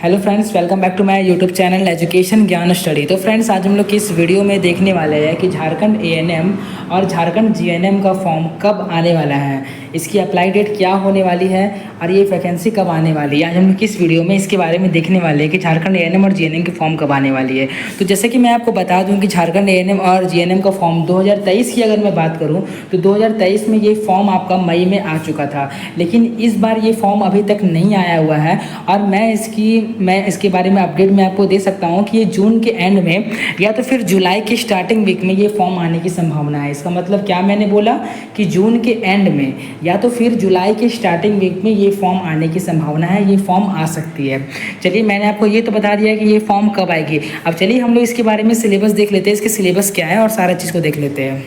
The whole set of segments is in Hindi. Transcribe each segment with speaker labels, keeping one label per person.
Speaker 1: Hello friends, welcome back to my YouTube channel education ज्ञान स्टडी। तो फ्रेंड्स, आज हम लोग की इस वीडियो में देखने वाले हैं कि झारखंड एएनएम और झारखंड जीएनएम का फॉर्म कब आने वाला है, इसकी अप्लाई डेट क्या होने वाली है और ये वैकेंसी कब आने वाली है। आज हम लोग किस वीडियो में इसके बारे में देखने वाले हैं कि झारखंड एएनएम और जीएनएम की फॉर्म कब आने वाली है। तो जैसे कि मैं आपको बता दूँ कि झारखंड एएनएम और जीएनएम का फॉर्म 2023 की अगर मैं बात करूँ तो 2023 में ये फॉर्म आपका मई में आ चुका था, लेकिन इस बार ये फॉर्म अभी तक नहीं आया हुआ है। और मैं इसके बारे में अपडेट मैं आपको दे सकता हूँ कि ये जून के एंड में या तो फिर जुलाई के स्टार्टिंग वीक में ये फॉर्म आने की संभावना है। इसका मतलब क्या मैंने बोला कि जून के एंड में या तो फिर जुलाई के स्टार्टिंग वीक में ये फॉर्म आने की संभावना है, ये फॉर्म आ सकती है। चलिए, मैंने आपको ये तो बता दिया कि ये फॉर्म कब आएगी। अब चलिए हम लोग इसके बारे में सिलेबस देख लेते हैं, इसके सिलेबस क्या है और सारा चीज़ को देख लेते हैं।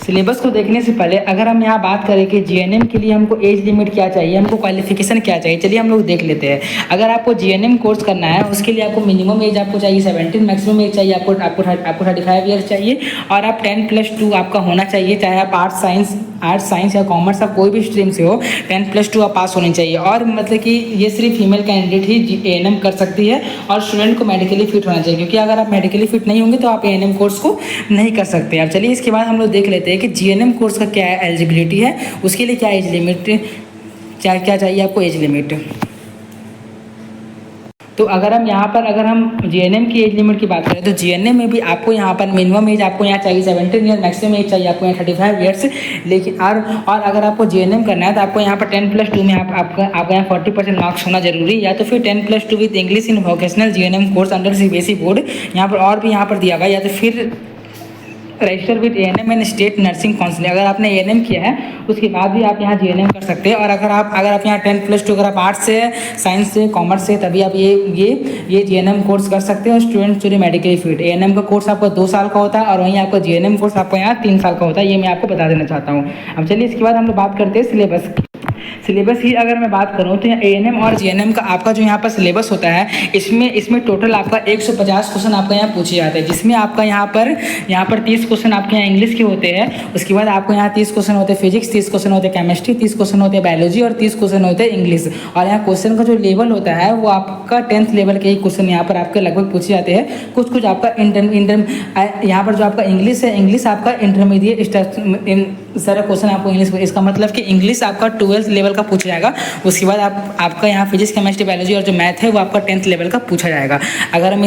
Speaker 1: सिलेबस को देखने से पहले अगर हम यहाँ बात करें कि जीएनएम के लिए हमको एज लिमिट क्या चाहिए, हमको क्वालिफिकेशन क्या चाहिए, चलिए हम लोग देख लेते हैं। अगर आपको जीएनएम कोर्स करना है उसके लिए आपको मिनिमम एज आपको चाहिए 17, मैक्सिमम एज चाहिए आपको 35 ईयर्स चाहिए और आप 10+2 आपका होना चाहिए। चाहे आप आर्ट्स साइंस या कॉमर्स, आप कोई भी स्ट्रीम से हो, 10+2 आप पास होने चाहिए। और मतलब कि ये सिर्फ फीमेल कैंडिडेट ही एएनएम कर सकती है और स्टूडेंट को मेडिकली फिट होना चाहिए, क्योंकि अगर आप मेडिकली फिट नहीं होंगे तो आप एएनएम कोर्स को नहीं कर सकते। अब चलिए इसके बाद हम लोग देख लेते हैं कि जीएनएम कोर्स का क्या एलिजिबिलिटी है, उसके लिए क्या एज लिमिट, क्या चाहिए आपको एज लिमिट। तो अगर हम जीएनएम की एज लिमिट की बात करें तो जीएनएम में भी आपको यहाँ पर मिनिमम एज आपको यहाँ चाहिए 17 ईयर, मैक्सिमम एज चाहिए आपको यहाँ 35 ईयर्स। लेकिन और अगर आपको जीएनएम करना है तो आपको यहाँ पर 10+2 में आपका यहाँ 40% मार्क्स होना जरूरी, या तो फिर 10+2 with English in vocational GNM course under CBSE board, यहाँ पर और भी यहाँ पर दिया हुआ, या तो फिर register with ANM and state nursing council. अगर आपने एएनएम किया है उसके बाद भी आप यहाँ जीएनएम कर सकते हैं। और अगर आप यहाँ 10+2 अगर आप आर्ट्स से, साइंस से, कॉमर्स से, तभी आप ये जीएनएम कोर्स कर सकते हैं। और स्टूडेंट मेडिकली फिट, एएनएम का कोर्स आपका 2 साल का होता है और वहीं आपका जीएनएम कोर्स आपको यहाँ 3 साल का होता है। ये मैं आपको बता देना चाहता हूँ। अब चलिए इसके बाद हम लोग बात करते हैं सिलेबस की अगर मैं बात करूं तो एएनएम और जीएनएम का आपका जो यहाँ पर सिलेबस होता है, इसमें टोटल आपका 150 क्वेश्चन आपका यहाँ पूछे जाते हैं, जिसमें आपका यहाँ पर 30 क्वेश्चन आपके यहाँ इंग्लिश के होते हैं। उसके बाद आपको यहाँ 30 क्वेश्चन होते हैं फिजिक्स, 30 क्वेश्चन होते हैं केमिस्ट्री, 30 क्वेश्चन होते हैं बायोलॉजी और 30 क्वेश्चन होते हैं इंग्लिश। और यहाँ क्वेश्चन का जो लेवल होता है वो आपका 10th लेवल के ही क्वेश्चन यहाँ पर आपके लगभग पूछे जाते हैं। कुछ आपका यहाँ पर जो आपका इंग्लिश है, इंग्लिश आपका इंटरमीडिएट सारा क्वेश्चन आपको इंग्लिश, इसका मतलब कि इंग्लिश आपका 12th लेवल का पूछा जाएगा। उसके बाद आपका यहाँ फिजिक्स, केमिस्ट्री, बायोलॉजी और जो मैथ है वो आपका 10th लेवल का पूछा जाएगा। अगर हम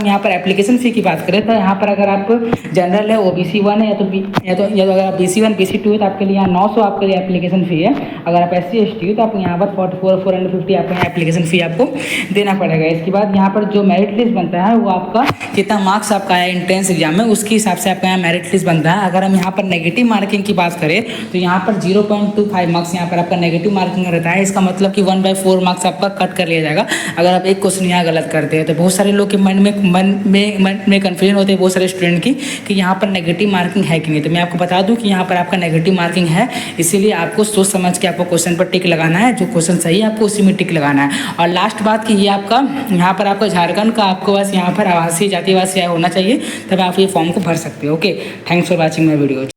Speaker 1: यहाँ पर एप्लीकेशन फ़ी की बात करें तो यहाँ पर अगर आप जनरल है, ओबीसी 1 है या तो अगर आप BC 1 BC 2 है तो आपके लिए यहाँ 900 आपके लिए एप्लीकेशन फ़ी है। अगर आप SC ST हो तो आपको यहाँ पर 450 आपको यहाँ एप्लीकेशन फ़ी आपको देना पड़ेगा। इसके बाद यहाँ पर जो मेरिट लिस्ट बनता है वो आपका कितना मार्क्स आपका आया एंट्रेंस एग्जाम में, उसके हिसाब से आपका यहाँ मेरिट लिस्ट बनता है। अगर हम यहाँ पर नेगेटिव मार्किंग की बात करें तो यहाँ पर 0.25 मार्क्स यहाँ पर आपका नेगेटिव मार्किंग रहता है। इसका मतलब कि 1/4 मार्क्स आपका कट कर लिया जाएगा अगर आप एक क्वेश्चन यहाँ गलत करते हैं। तो बहुत सारे लोग के मन में कन्फ्यूजन होते हैं, बहुत सारे स्टूडेंट की, कि यहाँ पर नेगेटिव मार्किंग है कि नहीं। तो मैं आपको बता दूँ कि यहाँ पर आपका नेगेटिव मार्किंग है, इसीलिए आपको सोच समझ के आपको क्वेश्चन पर टिक लगाना है। जो क्वेश्चन सही है आपको उसी में टिक लगाना है। और लास्ट बात कि ये आपका यहाँ पर आपका झारखंड का आपको बस यहाँ पर आवासीय जातिवासी होना चाहिए, तब आप ये फॉर्म को भर सकते हो। Okay, thanks for watching my videos.